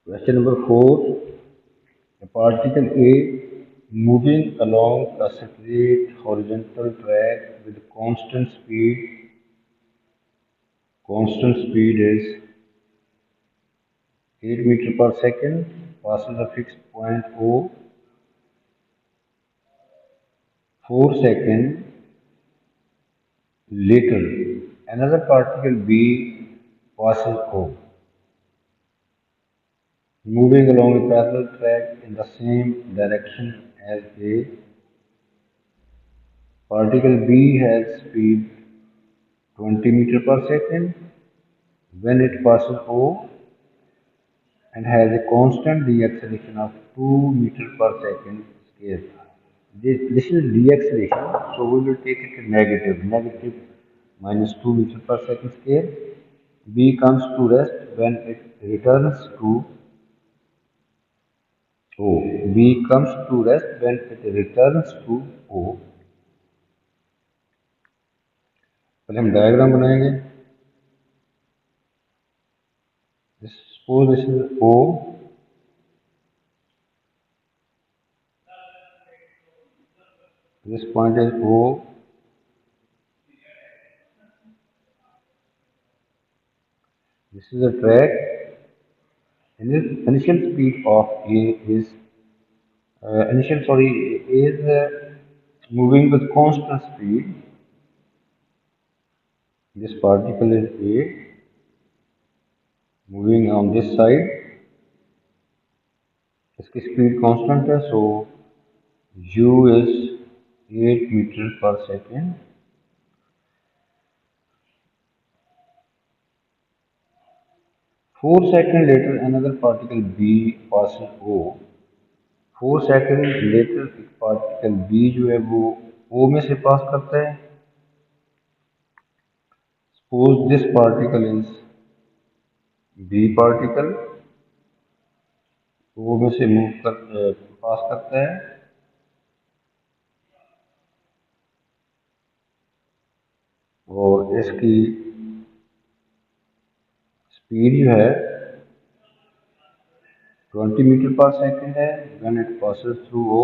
Question number 4. A particle A moving along a straight horizontal track with constant speed is 8 meter per second, passes a fixed point O, 4 seconds later. Another particle B passes O, moving along a parallel track in the same direction as A. Particle B has speed 20 meter per second when it passes O and has a constant deceleration of 2 meter per second scale. This is deceleration, so we will take it to negative minus 2 meter per second scale. B comes to rest when it returns to O. B comes to rest when it returns to O. पहले हम diagram बनाएंगे. Suppose this is O. This point is O. This is a track. Initial speed of A is moving with constant speed. This particle is A moving on this side. इसकी speed constant है, so U is 8 meter per second. 4 seconds later, another particle B passes O. 4 seconds later, एक particle B जो है वो O में से पास करता है. Suppose this particle is B particle, O में से पास करता है. और इसकी स्पीड जो है 20 मीटर पर सेकंड है when it passes through O.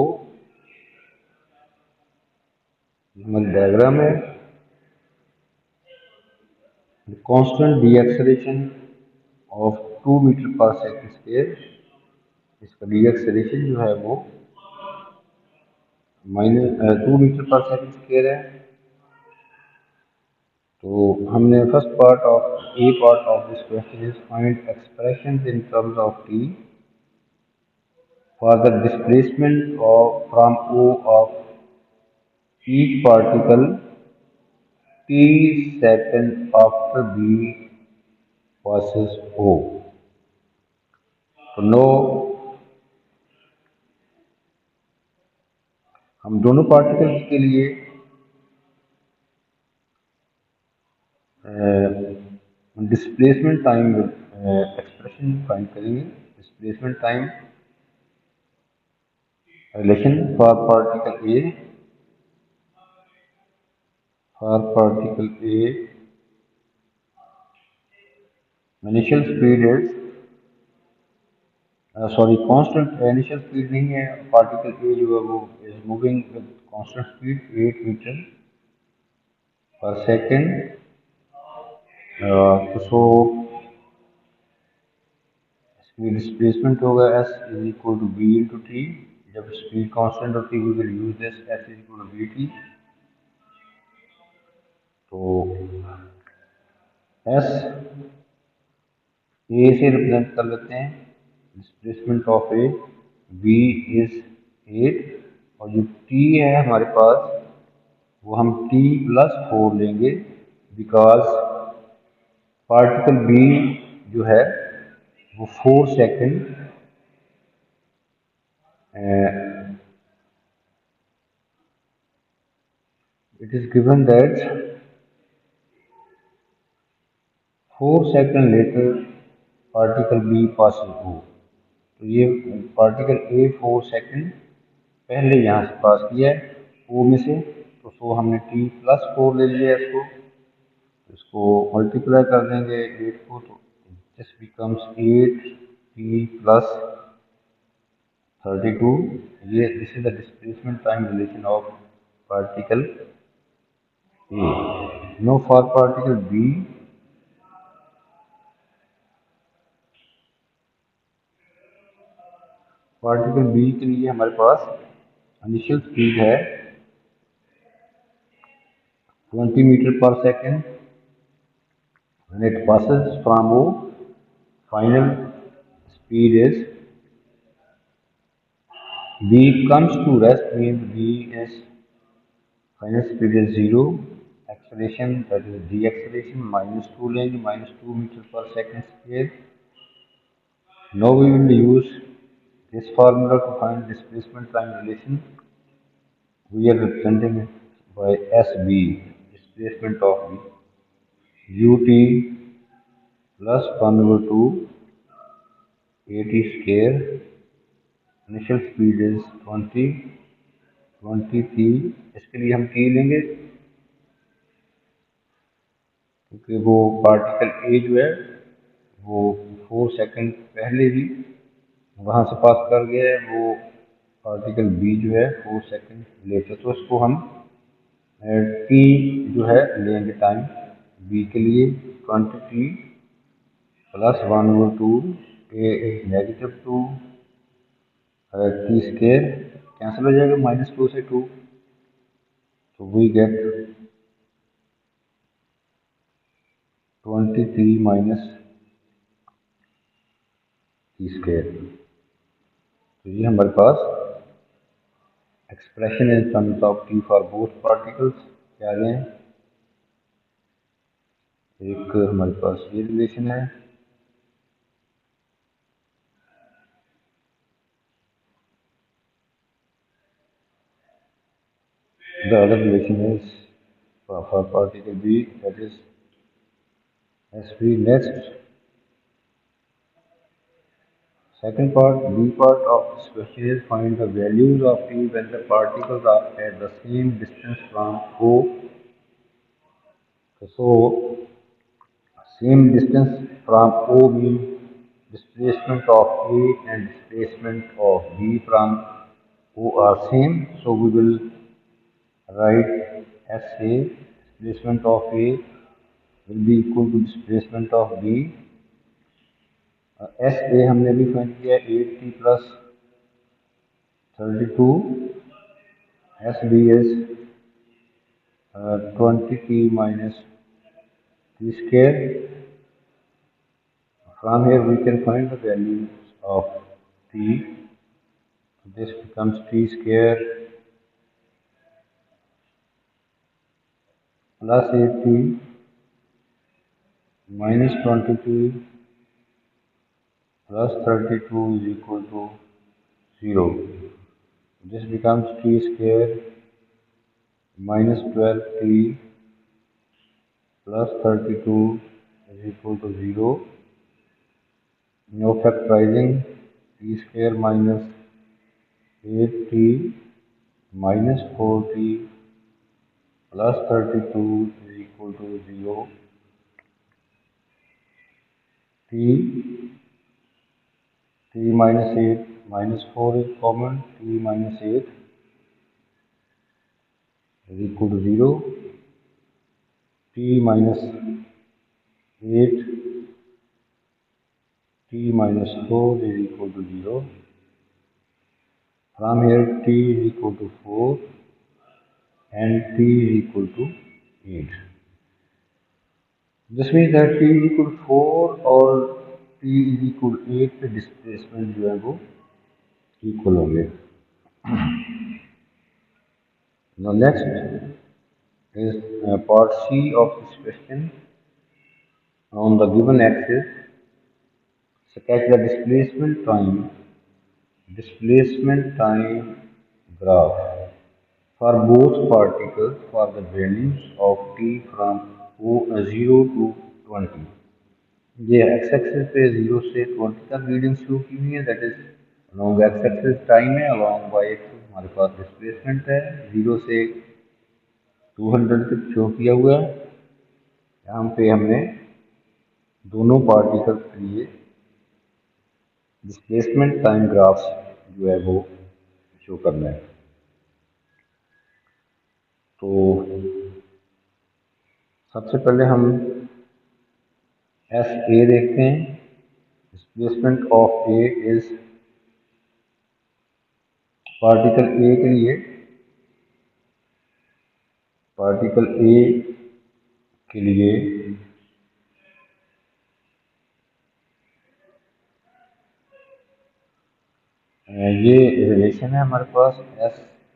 हमारी डायग्राम है. Constant डीएक्सेलेरेशन of 2 metre per second square. इसका डीएक्सेलेरेशन जो है वो -2 मीटर पर सेकंड स्क्वायर है. तो हमने first part of this question is find expressions in terms of T for the displacement from O of each particle t second after B passes O. तो no हम दोनों particles के लिए displacement time expression find करेंगे. Displacement time relation for particle A. Initial speed is constant initial speed नहीं है. Particle A जो है वो is moving with constant speed 8 meter per second. तो इसकी डिस्प्लेसमेंट होगा S is equal to V into T. जब स्पीड कांस्टेंट होती है we will use this S is equal to VT. तो S A से रिप्रेजेंट कर लेते हैं. Displacement of A V is 8 और जो T है हमारे पास वो हम T प्लस 4 लेंगे बिकॉज पार्टिकल B जो है वो 4 second it is given that 4 second letter particle B passes O. तो ये पार्टिकल A 4 सेकंड पहले यहाँ से पास किया है O में से. तो सो हमने T प्लस 4 ले लिया इसको मल्टीप्लाई कर देंगे 8 को. तो दिस बिकम्स 8 t plus 32. ये this is the displacement time relation of particle A. Now for particle B, particle B के लिए हमारे पास इनिशियल स्पीड है 20 मीटर पर second when it passes from O. Final speed is B comes to rest means B is final speed is 0. Acceleration, that is deceleration, minus 2 लेंगे, minus 2 meter per second square. Now we will use this formula to find displacement time relation. We are representing it by SB, displacement of B. ut plus 1 over 2 at square. Initial speed is 20, 23. इसके लिए हम t लेंगे क्योंकि वो particle A जो है वो 4 second पहले ही वहाँ से पास कर गया है, वो पार्टिकल बी जो है 4 सेकंड लेते, तो इसको हम टी जो है लेंगे टाइम बी के लिए 20t plus 1 over 2 A is -2 T square cancel हो जाएगा -2 से 2, तो we get 23 minus T square. तो ये हमारे पास expression in terms of T for both particles क्या आ गए हैं। एक हमारे पास ये रिलेशन है, the other relation is for particle B, that is SV. Next, second part, B part of this question is find the values of T when the particles are at the same distance from O. So, same distance from O means displacement of A and displacement of B from O are same. So, we will write SA, displacement of A will be equal to displacement of B. SA हमने अभी find किया 8t plus 32. SB is 20t minus t square. From here we can find the values of t. This becomes t square plus 8t minus 20t plus 32 is equal to 0. This becomes t square minus 12t plus 32 is equal to 0. Now factorizing t square minus 8t minus 4t plus 32 is equal to 0. t minus 8 minus 4 is common, t minus 8 is equal to 0. t minus 8 t minus 4 is equal to 0. From here t is equal to 4 and t is equal to 8. This means that t is equal to 4 और t is equal to 8 पे displacement जो है वो equal होंगे। Now next is part C of this question. On the given axis, sketch the displacement time graph for both particles for the values of t from 0 to 20. ये x axis पे 0 से 20 तक reading शुरू की हुई है, that is along x axis time है, along Y axis हमारे पास डिस्प्लेसमेंट है, 0 से 200 तक शो किया हुआ है। यहाँ पे हमने दोनों पार्टिकल्स के लिए डिस्प्लेसमेंट टाइम ग्राफ्स जो है वो शो करना है। तो सबसे पहले हम एस ए देखते हैं। Displacement of A is particle A के लिए, पार्टिकल ए के लिए ये रिलेशन है हमारे पास एस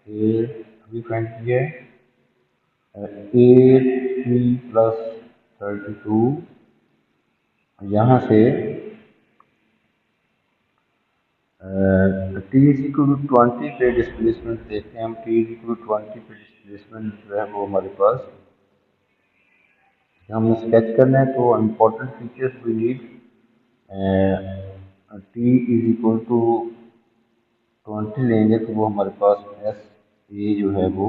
ए अभी फाइंड किया है। ए टी प्लस 32, यहाँ से टी इज इक्वल टू 20 पे डिस्प्लेसमेंट देखते हैं हम। टी इज इक्वल टू 20 पे डिस्प्लेसमेंट जो है वो हमारे पास हम स्केच करना है। तो important features we need, T is equal to 20 लेंगे तो वो हमारे पास एस ए जो है वो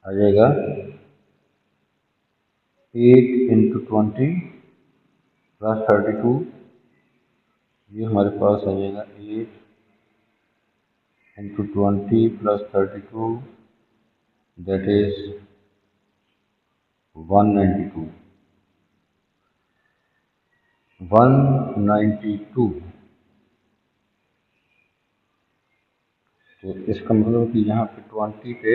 आ जाएगा 8 इंटू 20 प्लस 32। ये हमारे पास आ जाएगा 8 इंटू 20 प्लस 32, दैट इज 192। 192। तो इसका मतलब कि यहाँ पे 20 पे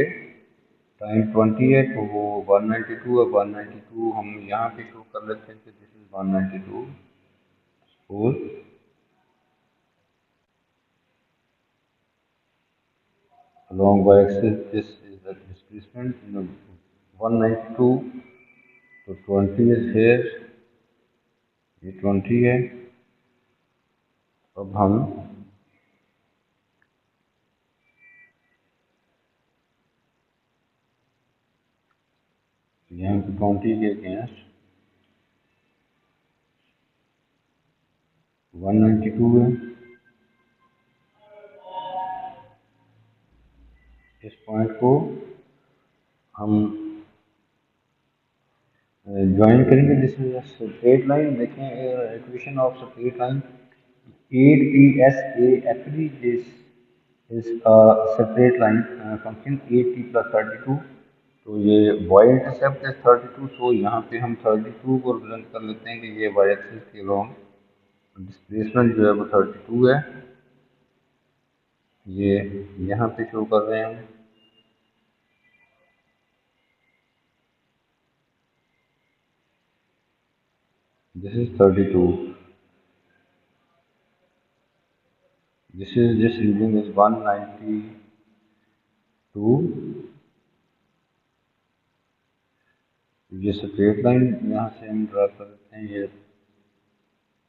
टाइम 20 है तो वो 192 है। 192 हम यहाँ पे शो कर लेते हैं कि दिस इज 192। और along y axis this is the displacement, 192, तो 20 is here, ये 20 है। अब हम यहाँ पे 20 के अगेंस्ट 192 है। इस पॉइंट को हम ज्वाइन करेंगे। This is straight line. देखें equation of straight line, 8 actually this is a separate line function 8t plus 32। तो ये y इंटरसेप्ट है 32, तो यहाँ पे हम 32 को रिप्रेजेंट कर लेते हैं कि ये y एक्सिस के लॉन्ग डिस्प्लेसमेंट जो है वो 32 है। ये यहाँ पे शो कर रहे हैं हम। This is 32, this reading is 192। ये स्ट्रेट लाइन यहाँ से हम ड्रा कर देते हैं। ये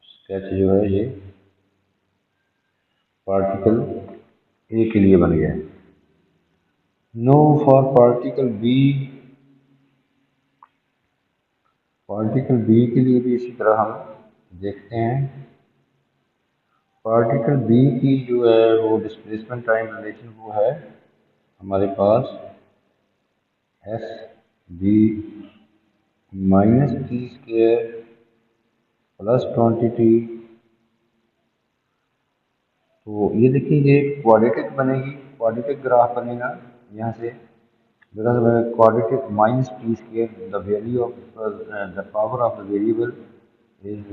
स्केच जो है ये पार्टिकल ए के लिए बन गया है। Now for particle B, particle B के लिए भी इसी तरह हम देखते हैं। पार्टिकल बी की जो है वो डिस्प्लेसमेंट टाइम रिलेशन वो है हमारे पास S B minus T square plus 20t। तो ये देखिए ये क्वाड्रेटिक बनेगी, क्वाड्रेटिक ग्राफ बनेगा यहाँ से। Because quadratic minus T square, the value of the power of the variable is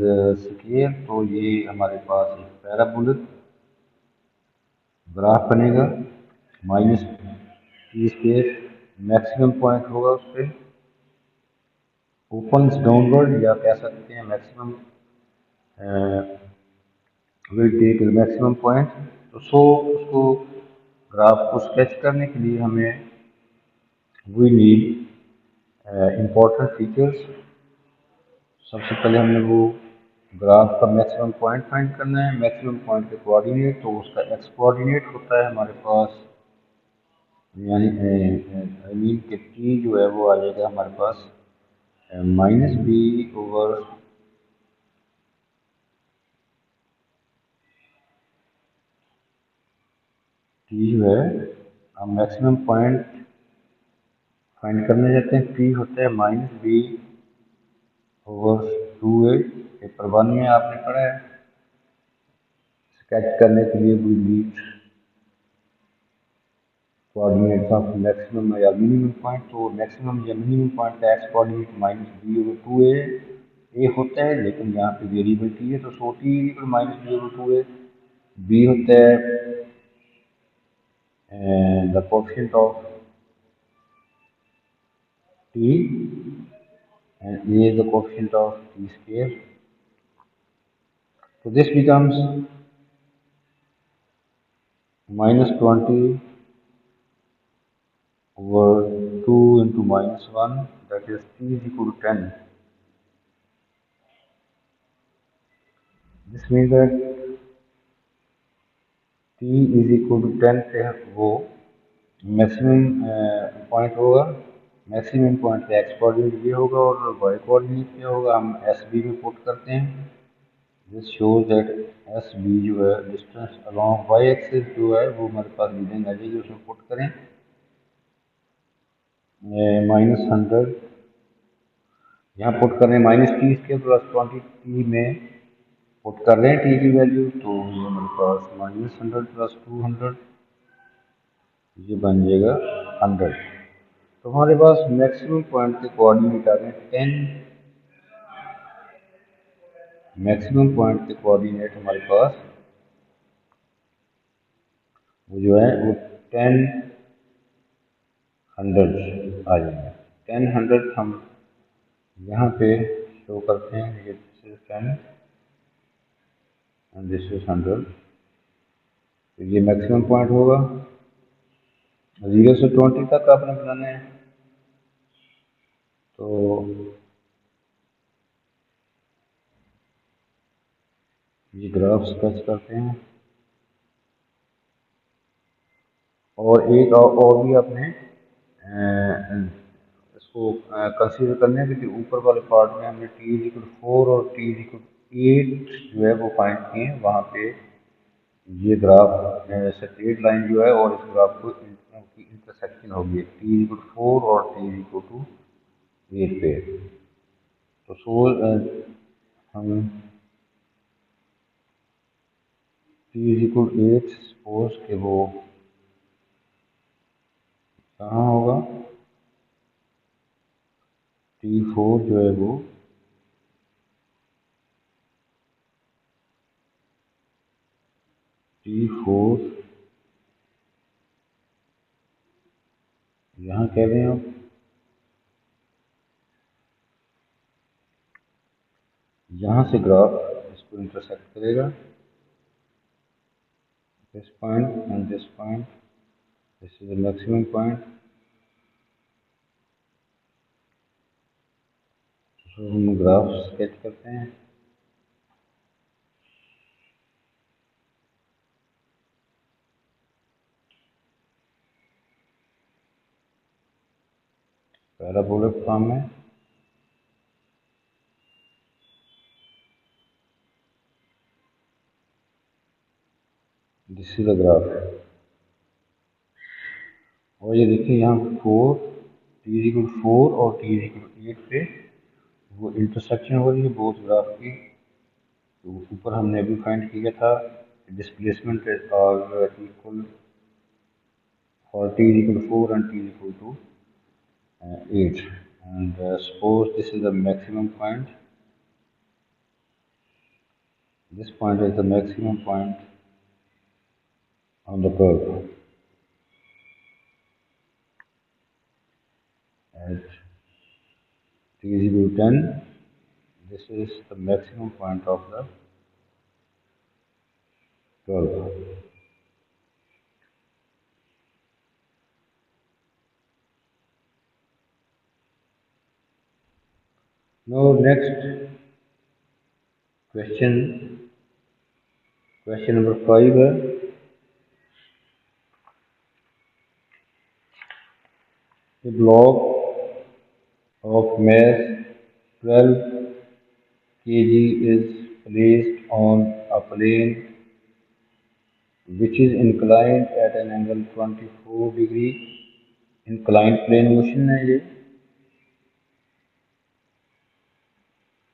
square. तो ये हमारे पास एक पैराबोलिक ग्राफ बनेगा। Minus T square maximum point होगा उस पर, ओपन डाउनवर्ड, या कह सकते हैं maximum will take maximum point. तो सो उसको ग्राफ को स्केच करने के लिए हमें वी नीड इम्पोर्टेंट फीचर्स। सबसे पहले हमने वो ग्राफ का मैक्सिमम पॉइंट फाइंड करना है। मैक्सिमम पॉइंट के कोऑर्डिनेट, तो उसका एक्स कोऑर्डिनेट होता है हमारे पास, यानी आई मीन कि टी जो है वो आ जाएगा हमारे पास माइनस बी ओवर टी जो है। हम मैक्सिमम पॉइंट फाइंड करने जाते हैं। टी होता है minus B over 2a। Paper 1 में आपने पढ़ा है। स्केच करने के लिए we need coordinates of maximum या मिनिमम पॉइंट। तो मैक्सिमम या मिनिमम पॉइंट का X coordinate minus B over two A होता है, लेकिन यहाँ पे वेरिएबल टी है तो so T equal minus B over two A. B होता है the coefficient of T and A is the coefficient of t square. So this becomes minus 20 over 2 into minus 1, that is t is equal to 10. This means that t is equal to 10 से वो maximum point होगा। Maximum point का X coordinate ये होगा और Y coordinate क्या होगा, हम एस बी में पुट करते हैं। This shows that S B जो है डिस्टेंस अलॉन्ग वाई एक्सिस जो है वो हमारे पास रीडिंग आ जाएगी, उसमें पुट करें -100। यहाँ पुट कर रहे हैं minus T square plus 20 T में पुट कर रहे हैं टी की वैल्यू, तो ये हमारे पास -100 प्लस 200 ये बन जाएगा 100। तो हमारे पास मैक्सिमम पॉइंट के कोऑर्डिनेट आ गए 10। मैक्सिमम पॉइंट के कोऑर्डिनेट हमारे पास वो जो है वो 10 100 आ जाएंगे। 10 100 हम यहाँ पे शो करते हैं, ये this is 10 and this is 100। तो ये मैक्सिमम पॉइंट होगा। 0 से 20 तक आपने बनाना है, तो ये ग्राफ स्केच करते हैं। और एक और भी आपने इसको कंसीडर करना है, क्योंकि ऊपर वाले पार्ट में हमने टी इज इक्वल 4 और टी इज इक्वल 8 जो है वो फाइंड किए हैं। वहाँ पे ये ग्राफ स्ट्रेट लाइन जो है और इस ग्राफ को की इंटरसेक्शन होगी टी इज इक्वल 4 और टी इज इक्वल टू 8 पे। तो हम टी इज इक्वल 8 सपोज के वो कहाँ होगा, T4 जो है वो T4 यहाँ कह रहे हैं आप, यहाँ से ग्राफ इसको इंटरसेक्ट करेगा, this point and this point, this is the maximum point. तो हम ग्राफ स्केच करते हैं। पैराबोलिक फॉर्म में दिस इज द ग्राफ। और ये देखिए यहाँ 4 टी इज इक्वल 4 और टी इज इक्वल 8 पे वो इंटरसेक्शन हो रही है बोथ ग्राफ की। तो ऊपर हमने अभी फाइंड किया था डिस्प्लेसमेंट और equal for t is equal to 4 and t is equal to 8, and suppose this is the maximum point, this point is the maximum point on the curve at t is equal to 10. This is the maximum point of the curve. Now next question, question number 5 है, a block of mass 12 kg is placed on a plane which is inclined at an angle 24 degree। inclined plane motion है ये,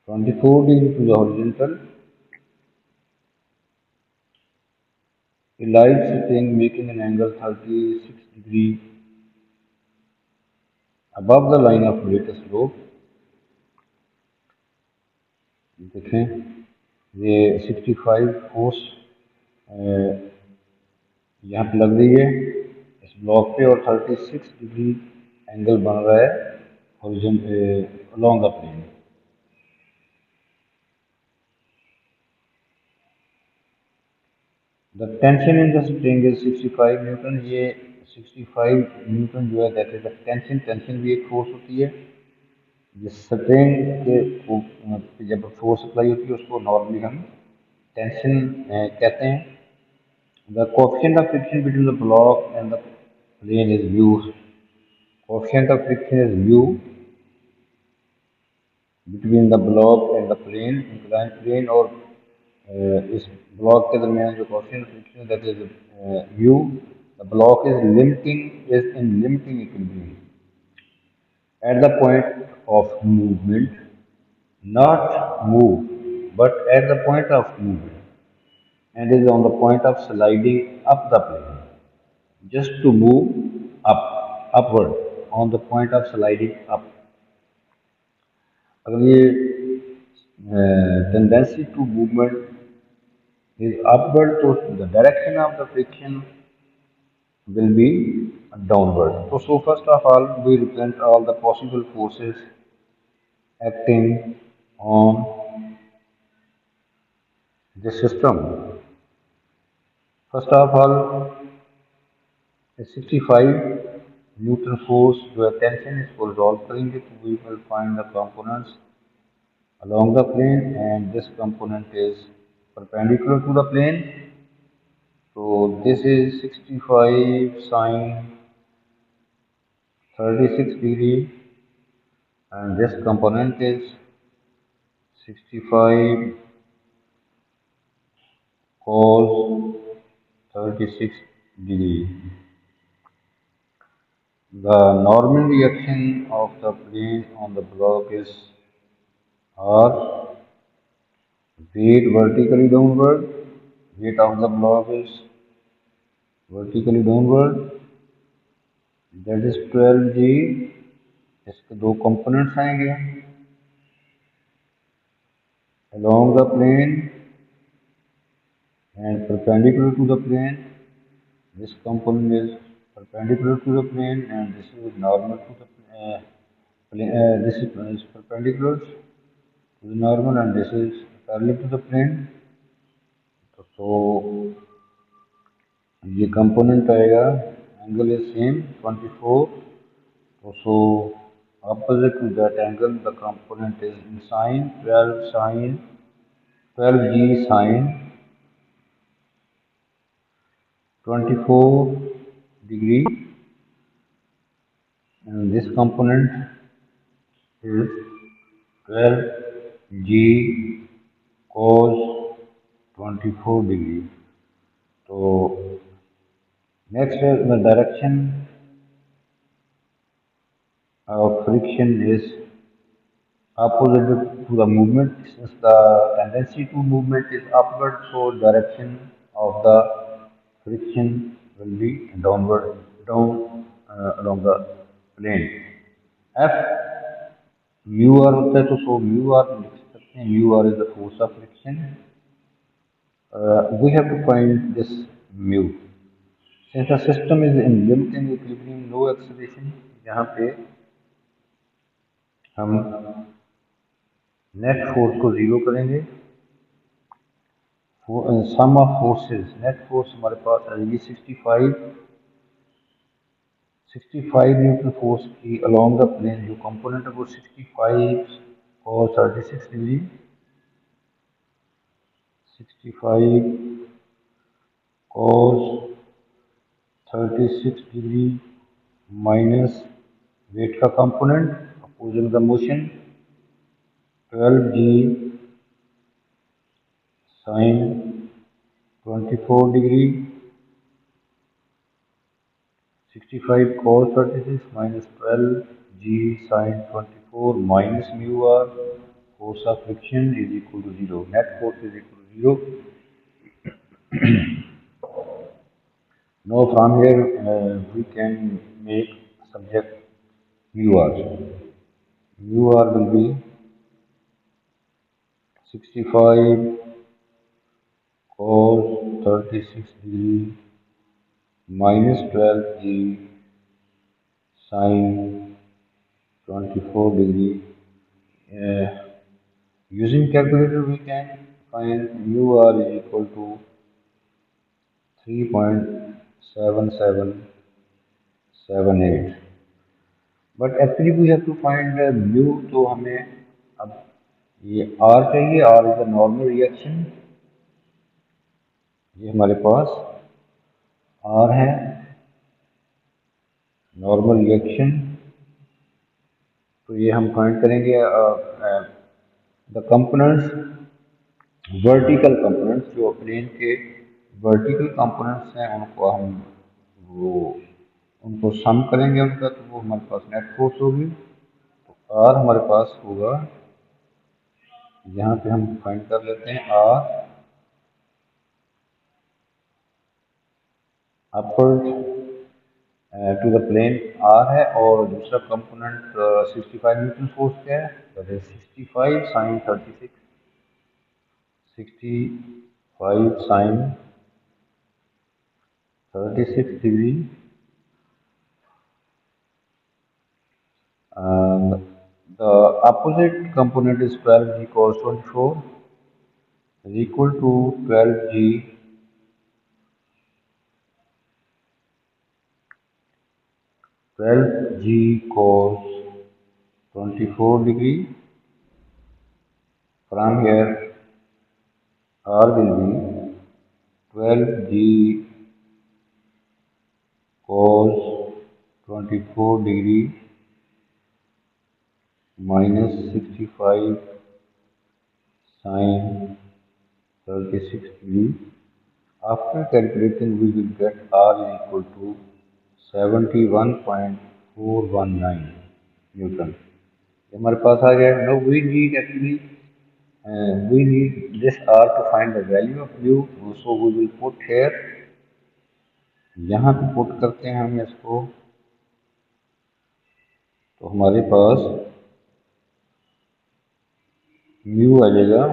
24 degree to the horizontal A light sitting making an angle 36 degree above the line of greatest slope. देखें ये 65 force यहाँ पे लग रही है इस ब्लॉक पे और 36 डिग्री एंगल बन रहा है horizon along the plane. The tension in the spring is 65 newton. ये 65 न्यूटन जो है that is the tension. Tension भी एक फोर्स होती है. जिस स्प्रिंग के जब फोर्स अप्लाई होती है उसको नॉर्मली हम टेंशन कहते हैं. The coefficient of friction between the block and the plane is mu. Coefficient of friction is mu between the block and the plane incline plane और इस ब्लॉक के दरमियान जो coefficient of friction that is mu. The block is in limiting equilibrium at the point of movement, not move, but at the point of movement, and is on the point of sliding up the plane. Just to move upward, on the point of sliding up. अगर ये tendency to movement is upward, so the direction of the friction will be downward. So first of all, we represent all the possible forces acting on this system. First of all, a 65 Newton force जो है tension इसको resolve करेंगे तो we will find the components along the plane and this component is perpendicular to the plane. So this is 65 sine 36 degree and this component is 65 cos 36 degree. The normal reaction of the plane on the block is R. Weight vertically downward. Weight of the block is vertically downward. That is 12G. इसके दो components आएंगे. Along the plane and perpendicular to the plane. This component is perpendicular to the plane and this is normal to the plane. This is perpendicular to the normal and this is parallel to the plane. So ये component आएगा angle is same 24. so opposite to that angle the component is in sine 12g sine 24 degree and this component is 12g cos 24 degree. So next is the direction of friction is opposite to the movement. Since the tendency to movement is upward, so direction of the friction will be downward, down along the plane. F mu r होता है तो so mu r लिख सकते हैं. mu r is the force of friction. We have to find this mu. Since the system is in limiting equilibrium, no acceleration, यहाँ पे हम net force को जीरो करेंगे. Sum of forces net force हमारे पास आएगी 65 न्यूटन फोर्स की along the plane. जो कंपोनेंट है वो 65 और 36 degree 65 cos 36 degree minus weight का component opposing the motion 12g sin 24 degree 65 cos 36 minus 12g sin 24 minus mu r. Force of friction is equal to 0. Net force is equal to 0. Now from here we can make subject UR. UR will be 65 cos 36 degree minus 12 g sine 24 degree. Uh, Using calculator we can find UR is equal to 3.7778. But actually we have to find mu तो हमें अब ये R चाहिए R is the normal reaction ये हमारे पास R है normal reaction तो ये हम फाइंड करेंगे द कंपोनेंट्स वर्टिकल कंपोनेंट्स जो प्लेन के वर्टिकल कंपोनेंट्स हैं उनको हम वो उनको सम करेंगे उनका तो वो हमारे पास नेट फोर्स होगी तो आर हमारे पास होगा यहाँ पे हम फाइंड कर लेते हैं R upward to the plane R है और दूसरा कंपोनेंट 65 न्यूटन फोर्स क्या है that is 65 sine 36 65 sine 36 degree and the opposite component is 12g cos 24 is equal to 12g cos 24 degree. From here R will be 12g cos 24 degree minus 65 sin 36 degree. After calculating, we will get R is equal to 71.419 Newton. हमारे पास आ गया. Now we need actually we need this R to find the value of mu. So we will put here. यहाँ पे put करते हैं हम इसको तो हमारे पास mu आ जाएगा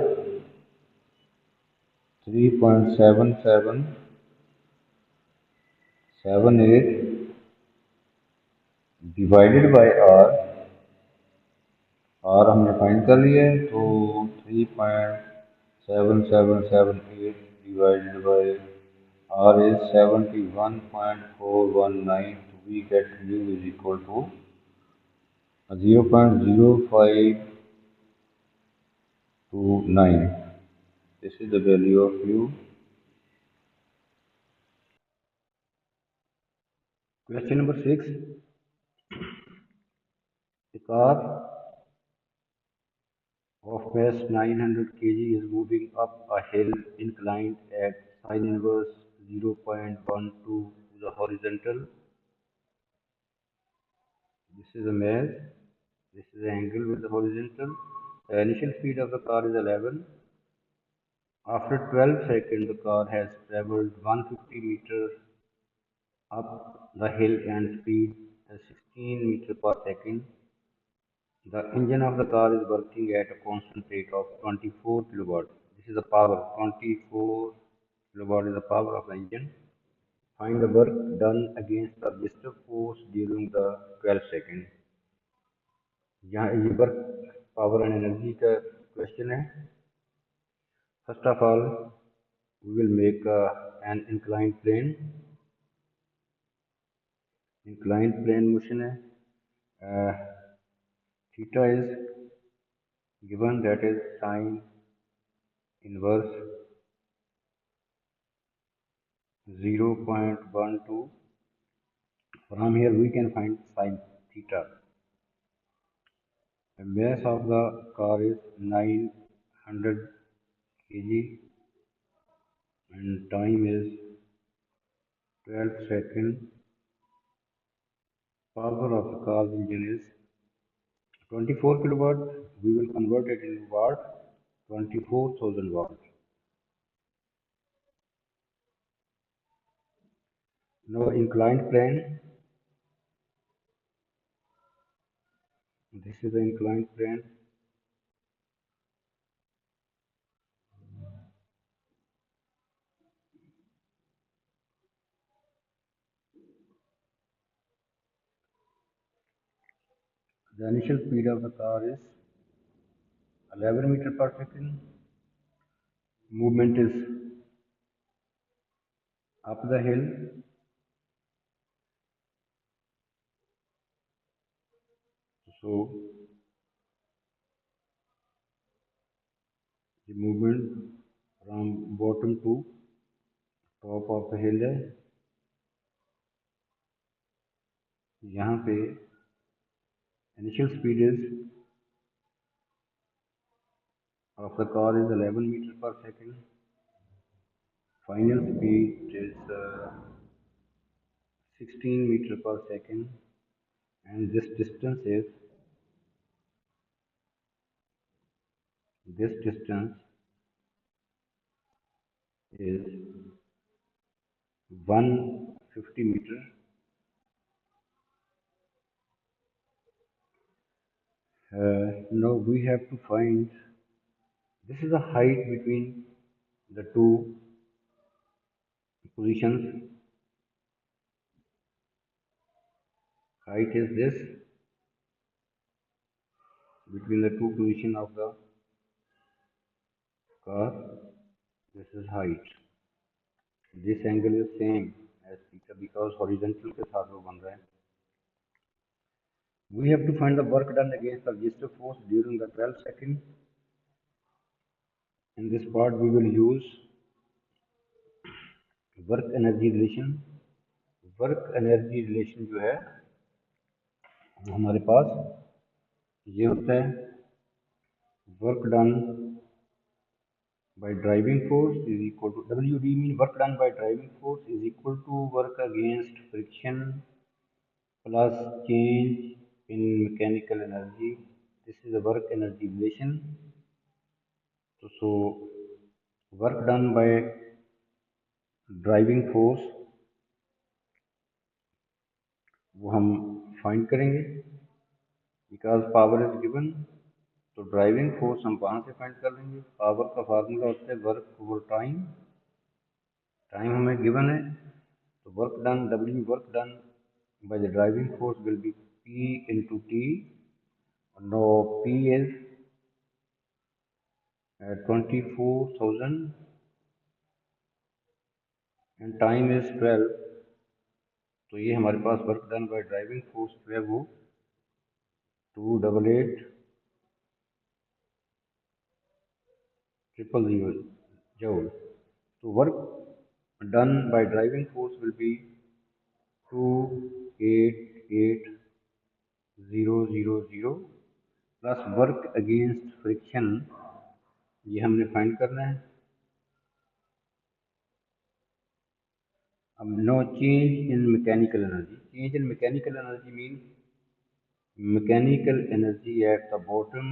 3.7778 divided by R. R हमने फाइंड कर लिया है तो 3.7778 divided by R is 71.419. We get mu is equal to 0.0529. This is the value of mu. Question number 6. A car of mass 900 kg is moving up a hill inclined at sine inverse 0.12 to the horizontal. This is a mass. This is the angle with the horizontal. The initial speed of the car is 11. After 12 seconds, the car has traveled 150 meters up the hill and speed is 16 meters per second. The engine of the car is working at a constant rate of 24 kilowatt. This is the power. 24 kilowatt is the power of the engine. Find the work done against the resistive force during the 12 seconds. यहाँ ये work power and energy का question है. First of all we will make an inclined plane motion है. Theta is given, that is sine inverse 0.12. From here we can find sine theta. The mass of the car is 900 kg and time is 12 seconds. Power of the car's engine is 24 kilowatt. We will convert it into watt. 24,000 watts. Now inclined plane. This is the inclined plane. The initial speed of the car is 11 meter per second. Movement is up the hill. So the movement from bottom to top of the hill है. यहाँ पे initial speed is of the car is 11 meter per second. Final speed is 16 meter per second, and this distance is 150 meter. Now we have to find, this is the height between the two positions. Height is this between the two position of the car. This is height. This angle is same as theta because horizontal के साथ वो बन रहा है. We have to find the work done against the resistive force during the 12 seconds. In this part we will use work energy relation. Work energy relation जो है वो हमारे पास ये होता है, work done by driving force is equal to WD, mean work done by driving force is equal to work against friction plus change in mechanical energy. This is the work energy relation. So work done by driving force वो हम find करेंगे because power is given. तो driving force हम कहाँ से find कर लेंगे? Power का फार्मूला होता है वर्क ओवर टाइम. टाइम हमें गिवन है, तो work done W work done by the driving force will be P into T. Now P is 24,000 and time is 12. तो ये हमारे पास work done by driving force जो है वो 288 000 joule. So work done by driving force will be 288,000 plus work against friction, ये हमने find करना है. अब no change in mechanical energy. Change in mechanical energy mean mechanical energy at the bottom,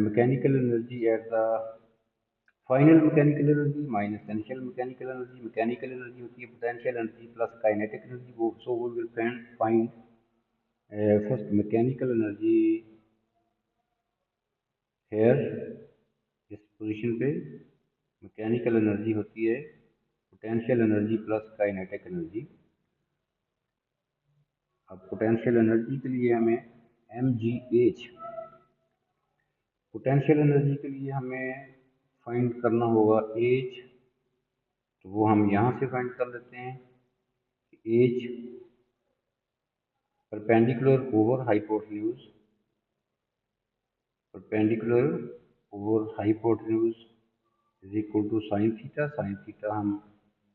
mechanical energy at the final mechanical energy minus initial mechanical energy. Mechanical energy होती है potential energy plus kinetic energy. वो so we will find first mechanical energy here. इस position पे mechanical energy होती है potential energy plus kinetic energy. अब potential energy के लिए हमें mgh, पोटेंशियल एनर्जी के लिए हमें फाइंड करना होगा h. तो वो हम यहाँ से फाइंड कर लेते हैं. h perpendicular over hypotenuse, perpendicular over hypotenuse is equal to sine theta. Sine theta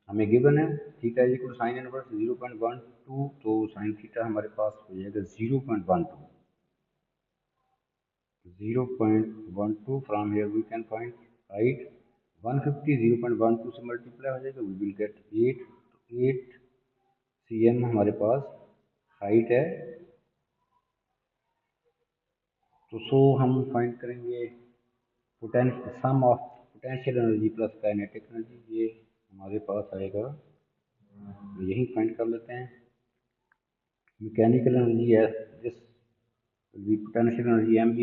हमें गिवन है. Theta is equal to sine inverse 0.12. तो साइन थीटा हमारे पास हो जाएगा 0.12. 0.12 from here we can find height 150. 0.12 से मल्टीप्लाई हो जाएगा, वी विल गेट 8. तो 8 cm हमारे पास हाइट है. तो सो हम फाइंड करेंगे sum of potential energy plus kinetic energy, ये हमारे पास आएगा, यही फाइंड कर लेते हैं। मैकेनिकल एनर्जी है this will be potential energy mg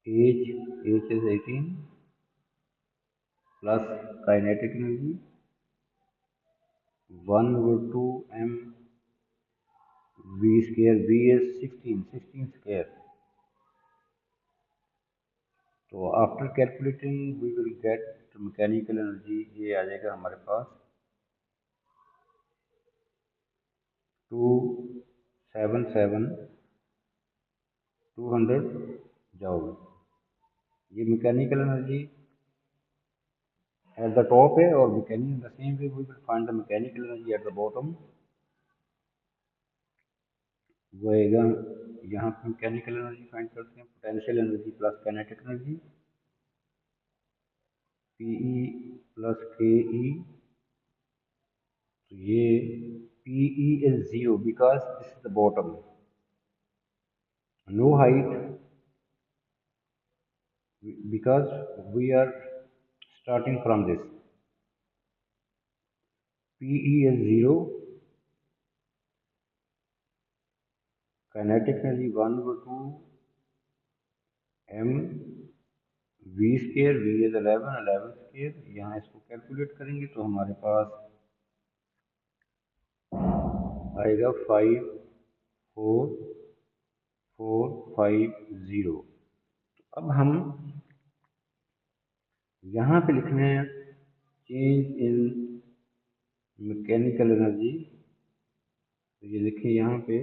h is 18 plus kinetic energy 1 over 2 m v square, v is 16 square. तो after calculating we will get mechanical energy, ये आ जाएगा हमारे पास 277 जाओगे। ये mechanical energy at the top है, और mechanical the same way we will find the mechanical energy at the bottom. वो आएगा, यहाँ पे मैकेनिकल एनर्जी फाइंड करते हैं, potential energy plus kinetic energy, PE plus K E. तो ये PE is zero because this is the bottom, no height, because we are starting from this. PE is 0, kinetic energy 1 over 2 m v square, v is 11 square। यहाँ इसको calculate करेंगे तो हमारे पास आएगा 54450। अब हम यहाँ पे लिखने हैं चेंज इन मैकेनिकल एनर्जी। तो ये देखिए यहाँ पे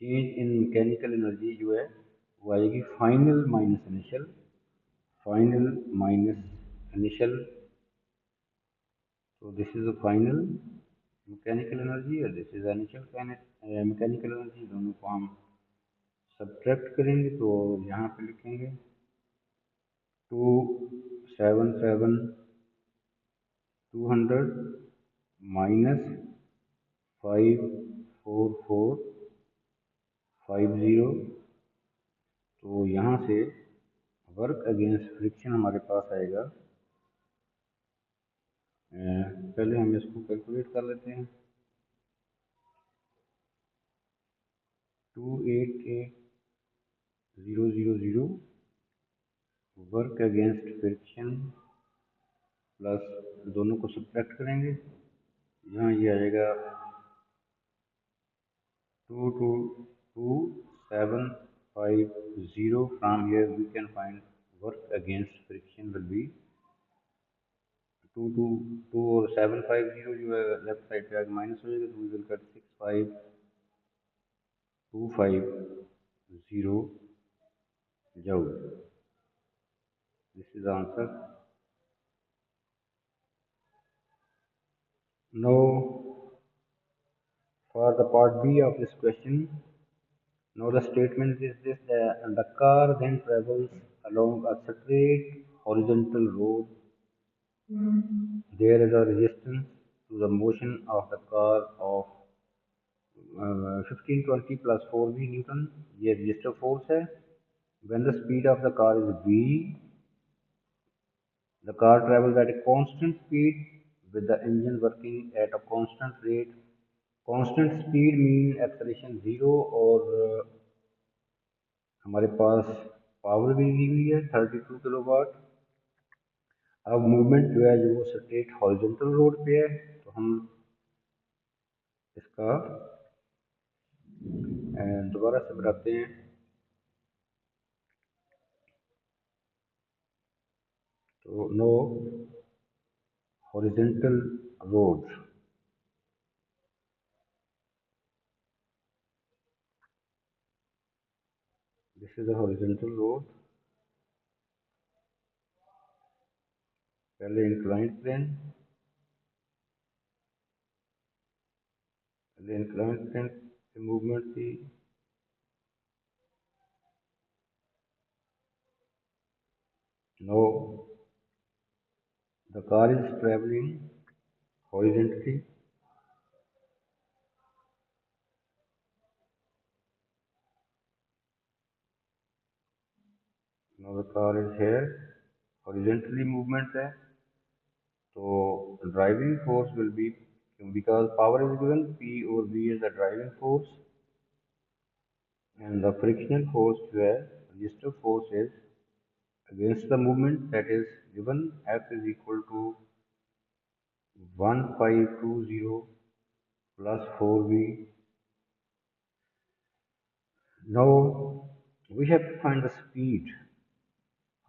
चेंज इन मैकेनिकल एनर्जी जो है वो आएगी final minus initial, final minus initial. तो this is the final mechanical energy और this is initial mechanical energy. दोनों को हम सब्ट्रैक्ट करेंगे तो यहाँ पे लिखेंगे 277 माइनस 54450। तो यहाँ से वर्क अगेंस्ट फ्रिक्शन हमारे पास आएगा, पहले हम इसको कैलकुलेट कर लेते हैं। 288,000 वर्क अगेंस्ट फ्रिक्शन प्लस दोनों को सब्ट्रैक्ट करेंगे, यहाँ ये आएगा 22750। From here we can find work against friction will be 2 और 750 जो है लेफ्ट साइड पे आगे माइनस हो जाएगा, तो we will get 65250 joule। This is the answer. Now for the part B of this question, now the statement is this: the car then travels along a straight horizontal road. There is a resistance to the motion of the car of 1520 plus 4v Newton, ये resistor force है। When the speed of the car is v, the car travels at a constant speed with the engine working at a constant rate। constant speed mean acceleration 0, और हमारे पास power भी दी हुई है 32 kilowatt. अब movement जो है जो वो स्ट्रेट हॉरिजॉन्टल रोड पे है, तो हम इसका दोबारा से बताते हैं। तो now horizontal road, this is the horizontal road. पहले इंक्लाइंड प्लेन, की मूवमेंट थी, now the car is travelling horizontally, now the car is here, horizontally movement है, so driving force will be, because power is given, P or V is the driving force, and the frictional force जो है, resistive force is against the movement, that is given, F is equal to 1520 plus 4V. Now we have to find the speed.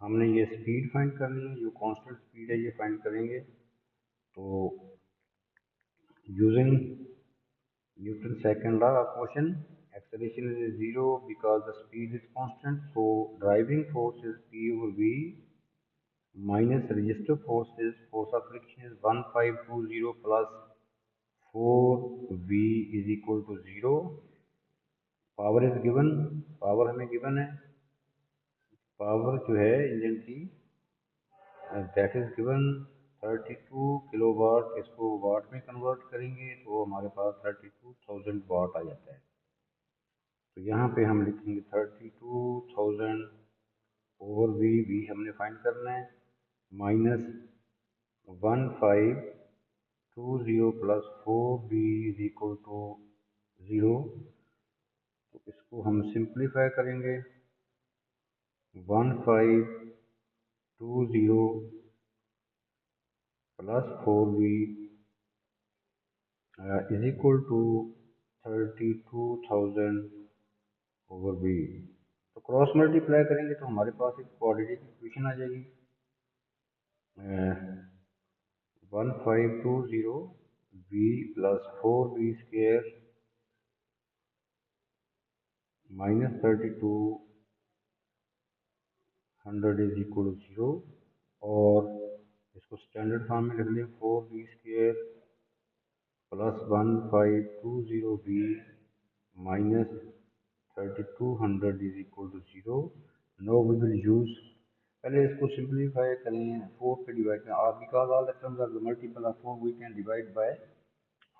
हमने ये speed find करनी है, जो constant speed है ये find करेंगे. तो using Newton second law of motion, acceleration is zero because the speed is constant, so driving force is P over V minus resistive force is, force of friction is 1520 plus 4V is equal to 0. Power is given, power हमें given है, power जो है engine की that is given 32 kilowatt. इसको वाट में convert करेंगे तो हमारे पास 32,000 वाट आ जाता है. तो यहाँ पे हम लिखेंगे 32,000 ओवर वी, वी हमने फाइंड करना है, minus 1520 plus 4V is equal to 0. तो इसको हम सिंप्लीफाई करेंगे, 1520 plus 4V is equal to 32,000 over V. तो क्रॉस मल्टीप्लाई करेंगे तो हमारे पास एक क्वाड्रेटिक इक्वेशन आ जाएगी, 1520 V plus 4V square minus 3200 is equal to 0. और इसको स्टैंडर्ड फॉर्म में लिख लें, 4V square plus 1520V minus 3200 is equal to 0. Now we will use, पहले इसको सिंप्लीफाई करें, 4 पे डिवाइड करें, और because all the terms are the multiple of 4 we can divide by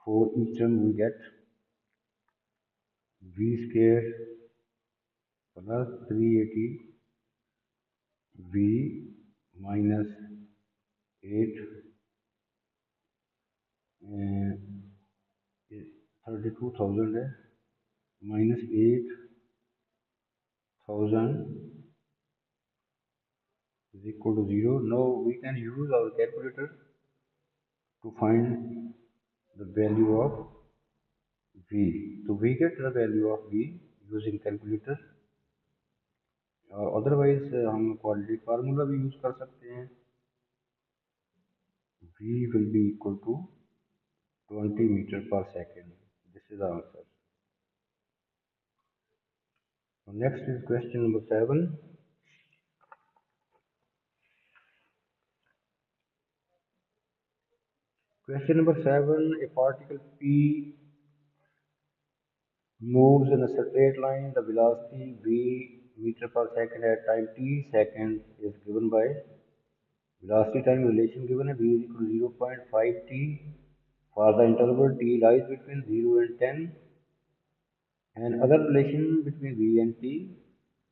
4. each term we get V square plus 380 V minus 8 32,000 है, minus 8,000 is equal to 0. Now we can use our calculator to find the value of V. So we get the value of V using calculator. Otherwise हम quadratic formula भी use कर सकते हैं. V will be equal to 20 meter per second. This is the answer. So next is question number 7. Question number 7, a particle P moves in a straight line. The velocity V meter per second at time t second is given by velocity time relation given है, V is equal to 0.5 t for the interval t lies between 0 and 10, and other relation between V and t,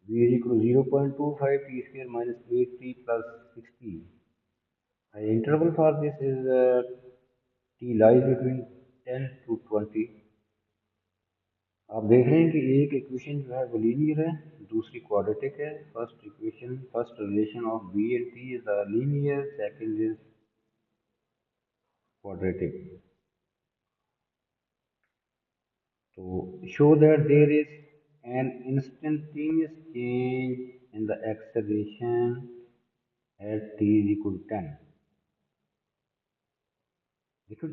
V is equal to 0.25 t square minus 8t plus 60. The interval for this is t lies between 10 to 20. आप देख रहे हैं कि एक equation जो है वो linear है, दूसरी क्वाड्रेटिक है. First equation, first relation of V and T is linear, second is quadratic. So show that there is an instantaneous change in the acceleration at t is equal to 10. देखो t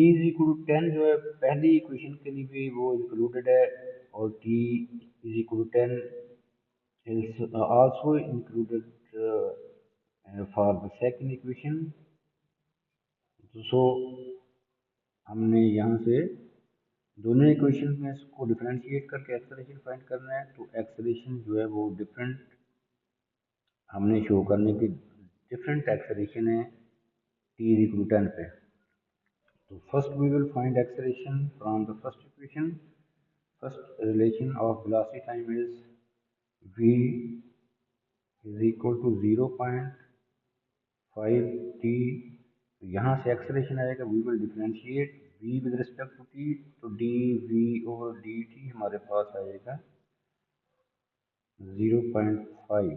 is equal to 10 जो है पहली equation के लिए भी वो included है, और t is equal to 10 is also included for the second equation. So हमने यहाँ से दोनों इक्वेशन में इसको डिफरेंशिएट करके एक्सेलरेशन फाइंड करना है. तो एक्सेलरेशन जो है वो डिफरेंट हमने शो करने की, डिफरेंट एक्सेलरेशन है t is equal to 10 पे. तो first we will find acceleration from the first equation. First relation of velocity time is V is equal to 0.5 t। तो यहाँ से एक्सलेशन आएगा, we will differentiate v with respect to t, तो D V over D T हमारे पास आएगा 0.5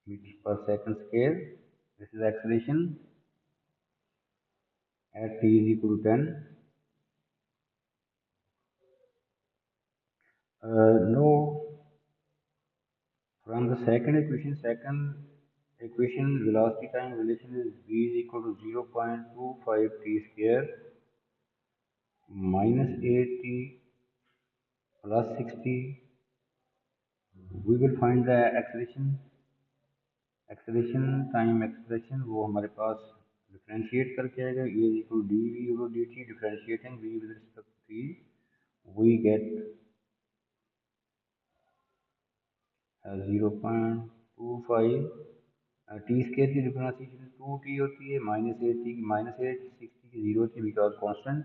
metre per second square. This is acceleration at t is equal to 10. No, from the second equation velocity time relation is v is equal to 0.25 t square minus 8t plus 60. We will find the acceleration time expression, वो हमारे पास differentiate करके आएगा, e is equal to dv over dt, differentiating v with respect to t, we get 0.25 T square की differentiation 2t होती है, minus eight sixty की zero थी because constant.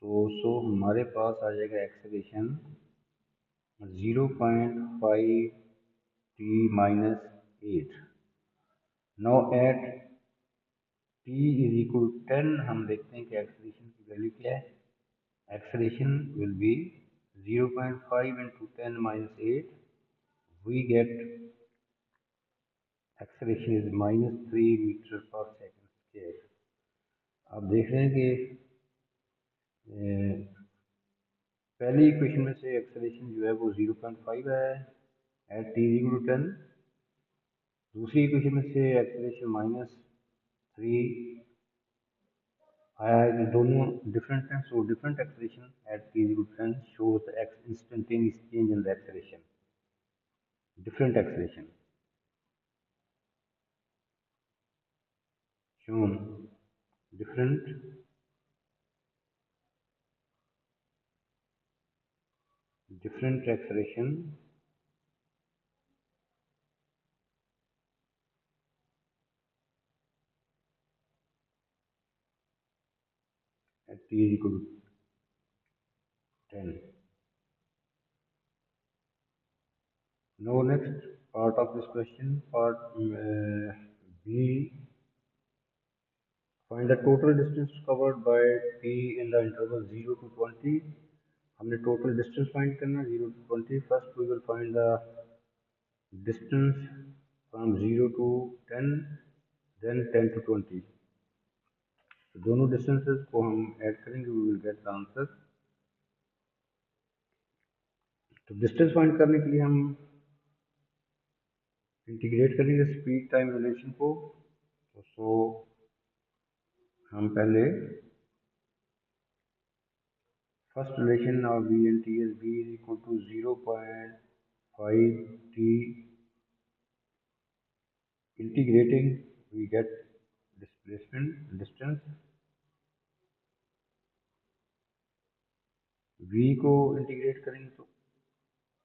तो सो हमारे पास आ जाएगा acceleration 0.5 T minus eight. Now at T is equal 10 हम देखते हैं कि एक्सेलेरेशन की वैल्यू क्या है। Acceleration will be 0.5 into 10 minus eight, we get acceleration is -3 metre per second square. आप देख रहे हैं कि पहली इक्वेशन में से एक्सेलेरेशन जो है वो 0.5 आया है एट टी इक्वल टू 10। दूसरी इक्वेशन में से एक्सेलेरेशन -3 आया है, कि दोनों डिफरेंट हैं, so different acceleration at T equal to 10 shows the instantaneous change in the acceleration, different acceleration shown, different acceleration at t equal to 10. Now next part of this question, part B, find the total distance covered by t in the interval 0 to 20. हमने total distance find करना है 0 to 20. First we will find the distance from 0 to 10, then 10 to 20. तो दोनों distances को हम add करेंगे, we will get the answer. तो distance find करने के लिए हम इंटीग्रेट करेंगे स्पीड टाइम रिलेशन को। तो सो हम पहले first relation of v and t is v is equal to 0.5 t, integrating we get displacement distance, v को इंटीग्रेट करेंगे तो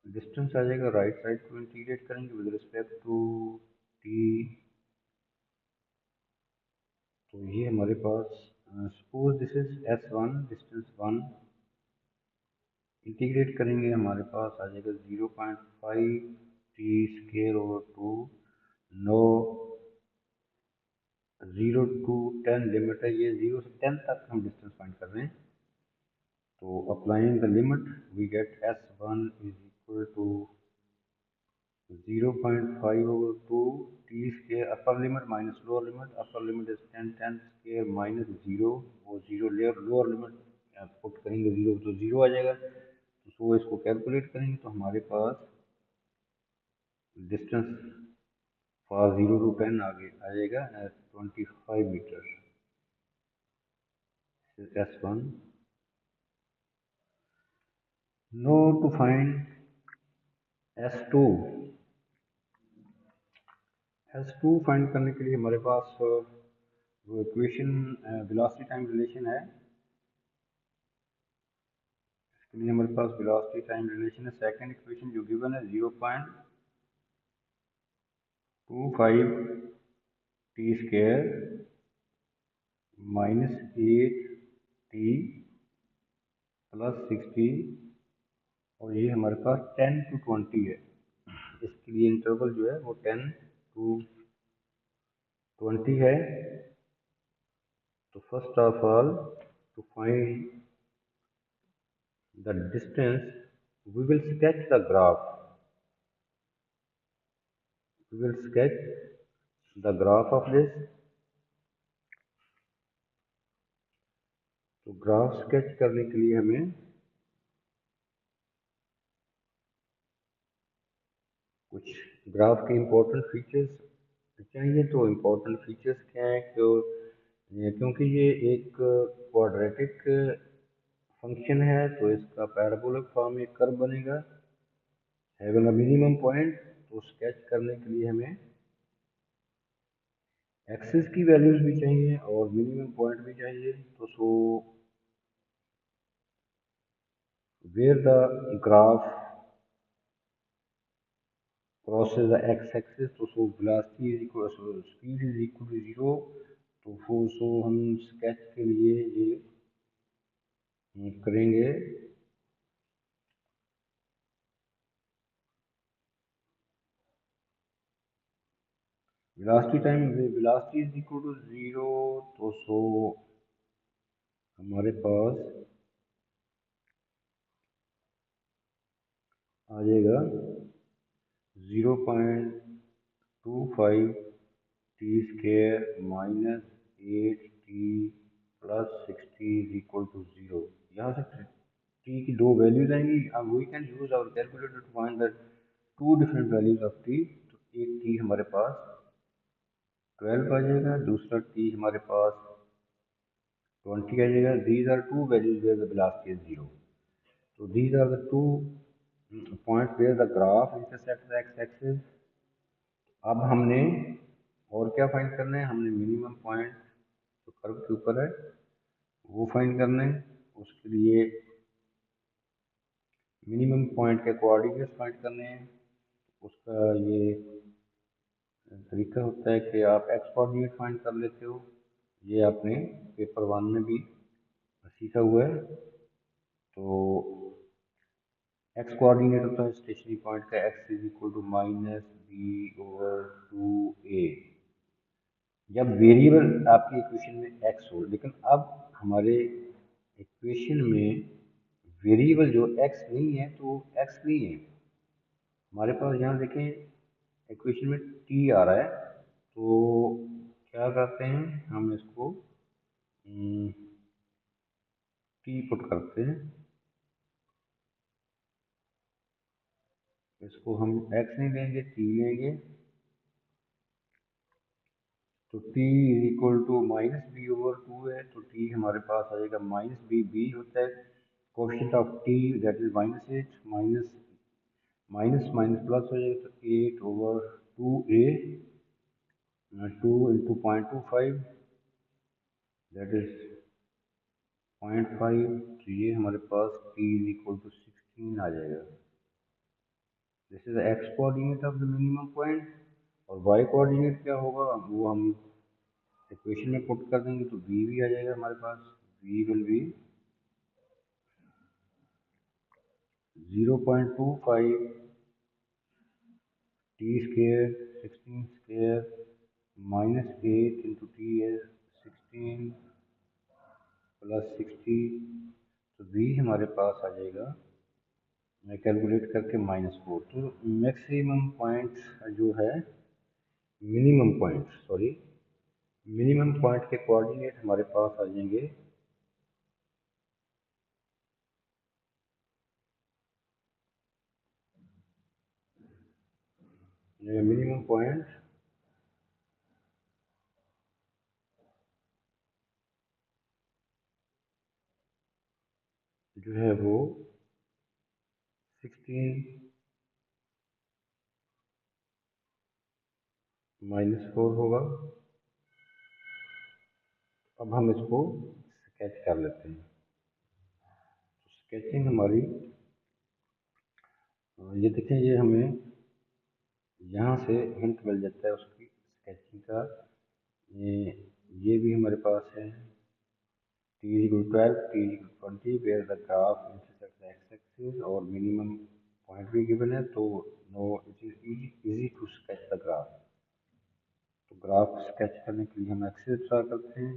डिस्टेंस आ जाएगा, राइट साइड को इंटीग्रेट करेंगे विद रिस्पेक्ट टू t। तो ये हमारे पास suppose this is s1, distance 1, integrate करेंगे हमारे पास आ जाएगा 0.5 t square over 2। No 0 to 10 limit है, ये 0 से 10 तक हम डिस्टेंस फाइंड कर रहे हैं। तो applying the limit we get s1 is equal to 0.5 over 2 t square upper limit minus lower limit, upper limit is 10 square minus 0, वो 0 लोअर लिमिट पुट करेंगे 0 तो 0 आ जाएगा। तो सो इसको कैलकुलेट करेंगे तो हमारे पास डिस्टेंस फॉर 0 to 10 आगे आ जाएगा 25 metre, s1। Now to find s2, s2 find करने के लिए हमारे पास जो इक्वेशन वेलोसिटी टाइम रिलेशन है, इसके लिए हमारे पास वेलोसिटी टाइम रिलेशन है। सेकंड इक्वेशन जो गिवन है 0.25 T square minus 8 T plus 60, और ये हमारे पास 10 to 20 है। इसके लिए इंटरवल जो है वो 10 to 20 है। तो first of all to find the distance, we will sketch the graph. We will sketch the graph of this. तो ग्राफ स्केच करने के लिए हमें कुछ ग्राफ के इम्पोर्टेंट फीचर्स चाहिए। तो इम्पोर्टेंट फीचर्स क्या है, क्योंकि ये एक क्वाड्रेटिक फंक्शन है तो इसका पैराबोलिक फॉर्म एक कर्व बनेगा, हैविंग अ मिनिमम पॉइंट। तो स्केच करने के लिए हमें एक्सिस की वैल्यूज भी चाहिए और मिनिमम पॉइंट भी चाहिए। तो where the graph crosses the x-axis, so velocity is equal, so speed is equal to 0। तो हम स्केच के लिए ये करेंगे। Velocity is equal to 0। तो हमारे पास आ जाएगा 0.25 T square minus 8 T plus 60 is equal to 0। यहाँ से टी की दो वैल्यूज आएंगी। अब we can use our calculator to find the two different values of T. तो एक टी हमारे पास 12 आ जाएगा, दूसरा टी हमारे पास 20 आ जाएगा। These are two values where the velocity is 0। तो these are the two points where the graph intersect the X axis. अब हमने और क्या फाइंड करना है, हमने मिनिमम पॉइंट जो कर्व के ऊपर है वो फाइंड करना है। उसके लिए मिनिमम पॉइंट के कोऑर्डिनेट्स फाइंड करने हैं। उसका ये तरीका होता है कि आप एक्स कोऑर्डिनेट फाइंड कर लेते हो। ये आपने पेपर 1 में भी सीखा हुआ है। तो एक्स कोऑर्डिनेट होता है स्टेशनरी पॉइंट का, X is equal to -b/2a। जब वेरिएबल आपकी इक्वेशन में एक्स हो, लेकिन अब हमारे इक्वेशन में वेरिएबल जो एक्स नहीं है तो एक्स नहीं है हमारे पास। यहाँ देखें इक्वेशन में टी आ रहा है, तो क्या करते हैं हम इसको टी पुट करते हैं। इसको हम एक्स नहीं लेंगे, टी लेंगे। तो t is equal to -b/2 है, तो t हमारे पास आ जाएगा -b। b होता है coefficient of t, that is -8। Minus minus minus plus हो जाएगा, तो 8/2a, 2 इंटू 0.25, दैट इज 0.5। तो ये हमारे पास t इज इक्वल टू 16 आ जाएगा। This is x coordinate of the minimum point. और वाई कोऑर्डिनेट क्या होगा वो हम इक्वेशन में पुट कर देंगे, तो v भी आ जाएगा हमारे पास। v will be 0.25 T square 16 square -8 into T है 16 प्लस 60। तो v हमारे पास आ जाएगा, मैं कैलकुलेट करके -4। तो मैक्सिमम पॉइंट जो है, मिनिमम पॉइंट के कोऑर्डिनेट हमारे पास आ जाएंगे मिनिमम पॉइंट जो है वो 16 -4 होगा। अब हम इसको स्केच कर लेते हैं। तो स्केचिंग हमारी ये देखें, ये हमें यहाँ से हिंट मिल जाता है उसकी स्केचिंग का। ये भी हमारे पास है t = 12, t = 20 where the graph intersect the X axis और मिनिमम पॉइंट भी गिवन है, तो now it is easy to sketch the graph. तो ग्राफ स्केच करने के लिए हम एक्सेस ड्रा करते हैं।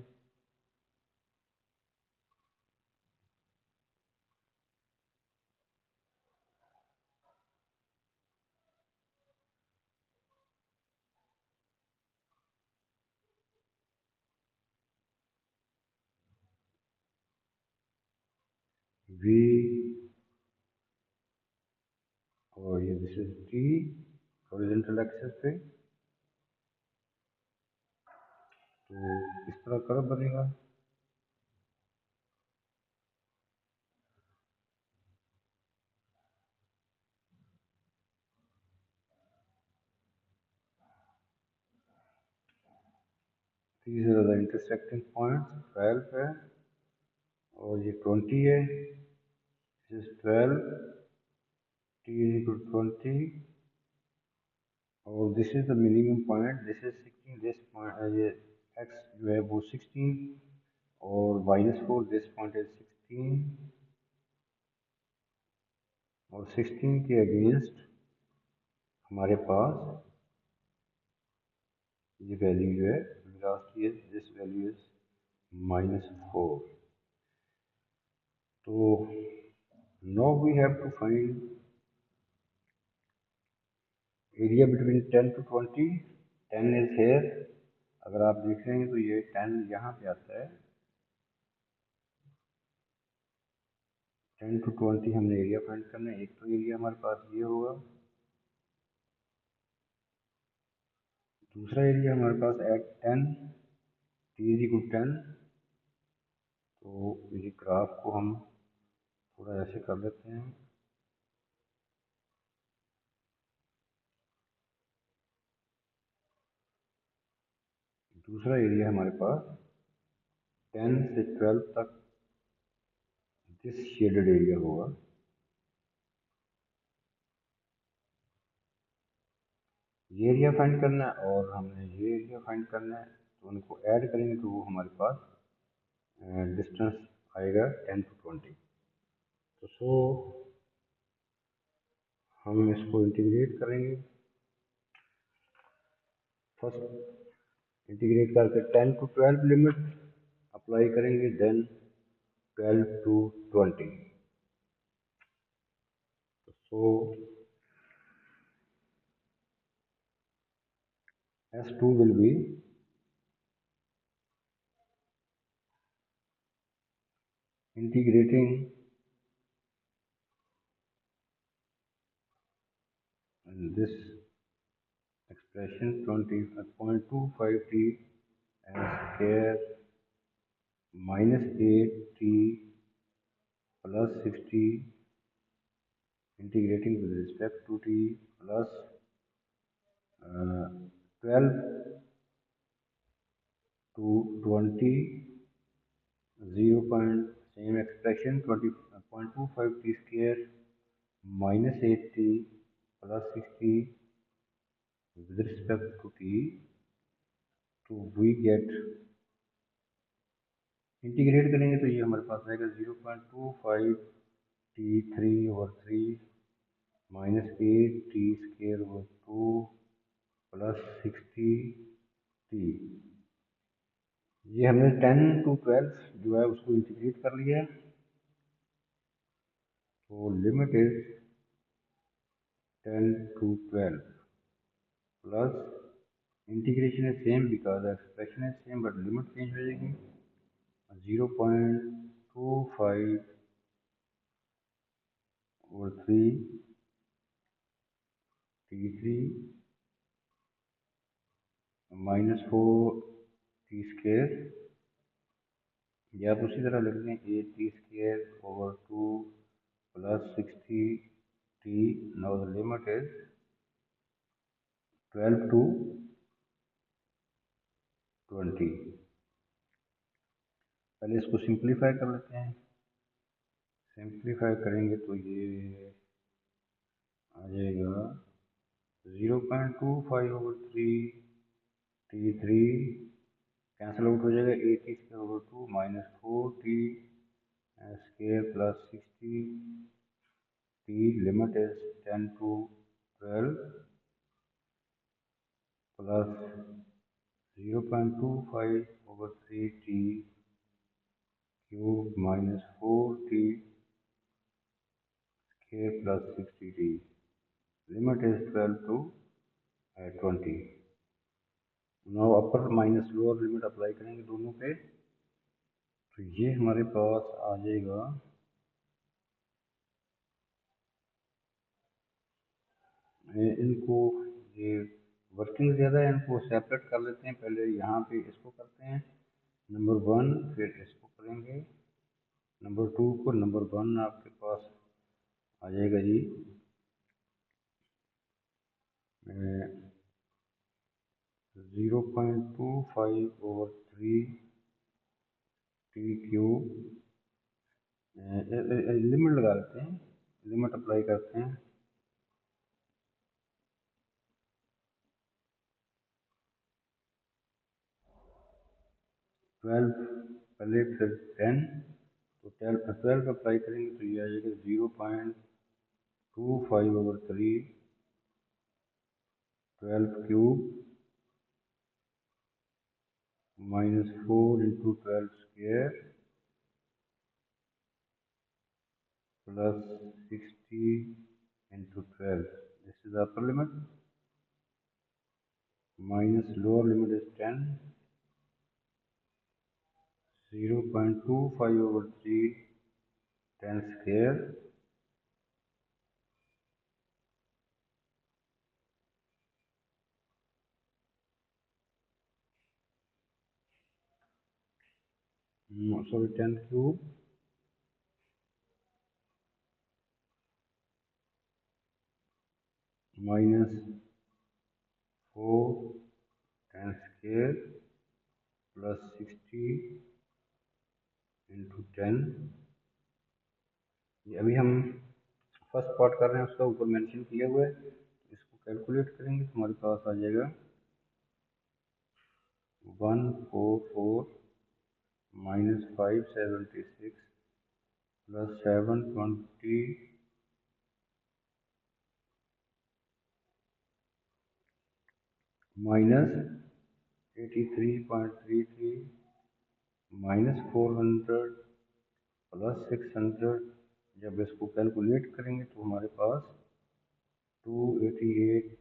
वी और ये this is T horizontal axis पे, तो इस तरह कर्व बनेगा। These are the intersecting points, 12 है और ये 20 है। This is 12, t is equal to 20 और this is the minimum point, this is 16, this point ये x जो है वो 16 और -4, this point is 16 और 16 के अगेंस्ट हमारे पास ये वैल्यू जो है वेलोसिटी है, दिस वैल्यू इज -4। तो now we have to find area between 10 to 20। 10 is here, अगर आप देख रहे हैं तो ये 10 यहाँ पे आता है। 10 to 20 हमने एरिया फाइंड करना है। एक तो एरिया हमारे पास ये होगा, दूसरा एरिया हमारे पास एट 10 टी इज इक्वल 10। तो ये ग्राफ को हम थोड़ा ऐसे कर लेते हैं। दूसरा एरिया हमारे पास 10 से 12 तक दिस शेडेड एरिया होगा। ये एरिया फाइंड करना है और हमने ये एरिया फाइंड करना है, तो उनको ऐड करेंगे तो वो हमारे पास डिस्टेंस आएगा 10 to 20। तो सो हम इसको इंटीग्रेट करेंगे। फर्स्ट इंटीग्रेट करके 10 to 12 लिमिट अप्लाई करेंगे, then 12 to 20। So S2 will be integrating this expression 20.25 t and square -8 t plus 60 integrating with respect to t plus 12 to 20 0 point same expression 20.25 t square -8t plus 60 with respect to t, तो we get integrate करेंगे तो ये हमारे पास आएगा 0.25 t3/3 -8t² 2 plus 60t। ये हमने 10 to 12 जो है उसको इंटीग्रेट कर लिया है। तो limit is 10 to 12 plus integration is same because expression is same but limit change हो जाएगी। 0.25/3 t3 -4t², या आप उसी तरह लिख लें 8t² 2 plus 60t। Now the limit is 12 to 20। पहले इसको सिंप्लीफाई कर लेते हैं। सिंप्लीफाई करेंगे तो ये आ जाएगा 0.25/3 t3 कैंसिल आउट हो जाएगा, 8t² 2 -4t² plus 60t limit is 10 to 12 plus 0.25 over 3t cube minus 4t square plus 60t. Limit is 12 to 20. Now upper minus lower limit apply करेंगे दोनों पे, तो ये हमारे पास आ जाएगा इनको, ये वर्किंग ज़्यादा है, इनको सेपरेट कर लेते हैं। पहले यहाँ पे इसको करते हैं नंबर 1, फिर इसको करेंगे नंबर 2 को। नंबर 1 आपके पास आ जाएगा जी 0.25 over 3t क्यूब, लिमिट लगा लेते हैं, लिमिट अप्लाई करते हैं। 12 पहले, फिर 10, तो 12 अप्लाई करेंगे तो ये आ जाएगा 0.25 over 3 12 cube minus 4 into 12 square plus 60 into 12. This is the upper limit. Minus lower limit is 10. 0.25 over 3 10 square sorry 10 cube minus 4 10 square plus 60 into 10। ये अभी हम फर्स्ट पार्ट कर रहे हैं, उसका ऊपर मेंशन किया हुआ है। इसको कैलकुलेट करेंगे तो हमारे पास आ जाएगा 144 minus 576 plus 720 minus 83.33 minus 400 plus 600। जब इसको कैलकुलेट करेंगे तो हमारे पास 288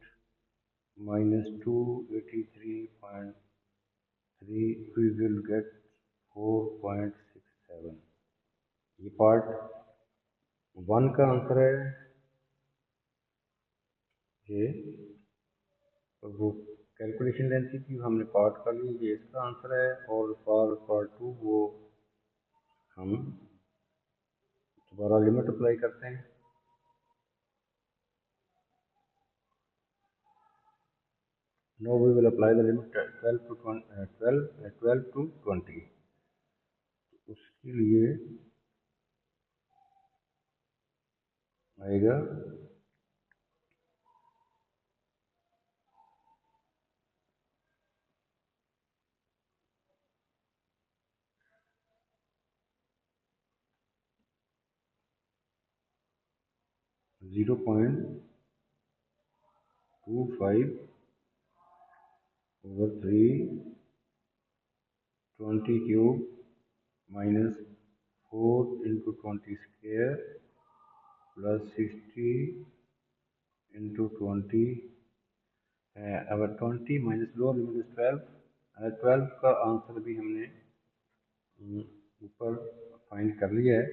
minus 283.3 we will get 4.67। ये पार्ट 1 का आंसर है ये, तो वो कैलकुलेशन लेंथ की हमने पार्ट कर ली, ये इसका आंसर है। और पार्ट 2 वो हम दोबारा लिमिट अप्लाई करते हैं। Now we will apply the limit 12 to 20, 12 to 20। उसके लिए आएगा 0.25 over 3 20 cube minus 4 into 20 square plus 60 into 20। अब 20 minus lower limit is 12। 12 का आंसर भी हमने ऊपर फाइंड कर लिया है,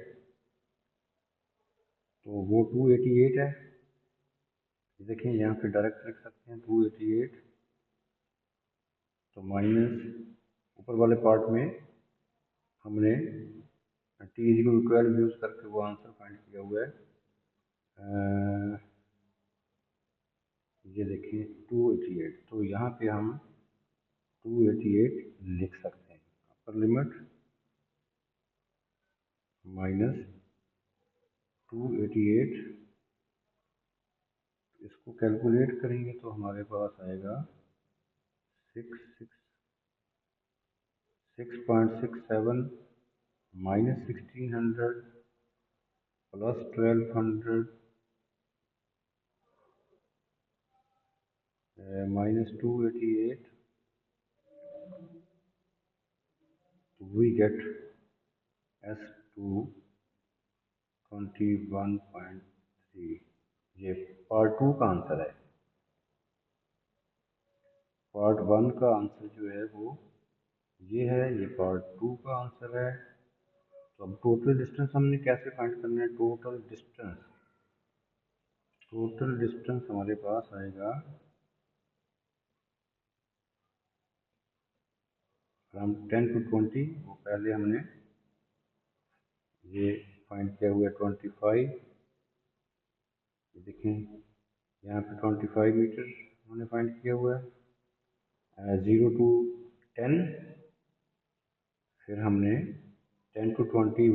तो वो 288 है। देखिए यहाँ पे डायरेक्ट लिख सकते हैं 288, तो माइनस ऊपर वाले पार्ट में हमने T is equal to 12 use करके वो आंसर फाइंड किया हुआ है। ये देखिए 288, तो यहाँ पे हम 288 लिख सकते हैं। अपर लिमिट माइनस 288, इसको कैलकुलेट करेंगे तो हमारे पास आएगा 6.67 minus 1600 plus 1200 minus 288, we get S2 21.3। ये पार्ट टू का आंसर है। पार्ट वन का आंसर जो है वो ये है, ये पार्ट टू का आंसर है। तो अब टोटल डिस्टेंस हमने कैसे फाइंड करना है? टोटल डिस्टेंस हमारे पास आएगा फ्रॉम 10 टू 20। वो पहले हमने ये फाइंड किया हुआ है 25। ये देखें यहाँ पे 25 मीटर हमने फाइंड किया हुआ है। 0 टू 10, फिर हमने 10 टू 20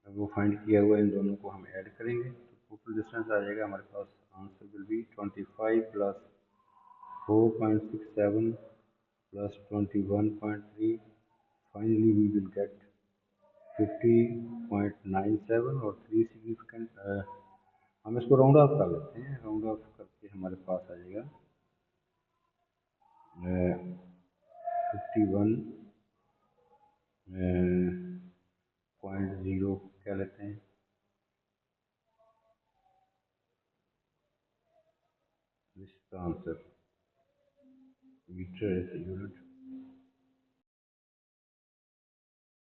वो फाइंड किया हुआ है। इन दोनों को हम ऐड करेंगे तो टोटल डिस्टेंस आ जाएगा हमारे पास। Answer will be 25 plus 4.67 plus 21.3। Finally we will get 50.97। और थ्री सिग्निफिकेंट, हम इसको राउंड ऑफ कर लेते हैं। राउंड ऑफ करके हमारे पास आ जाएगा 51.0 क्या लेते हैं इसका आंसर। Metre is unit.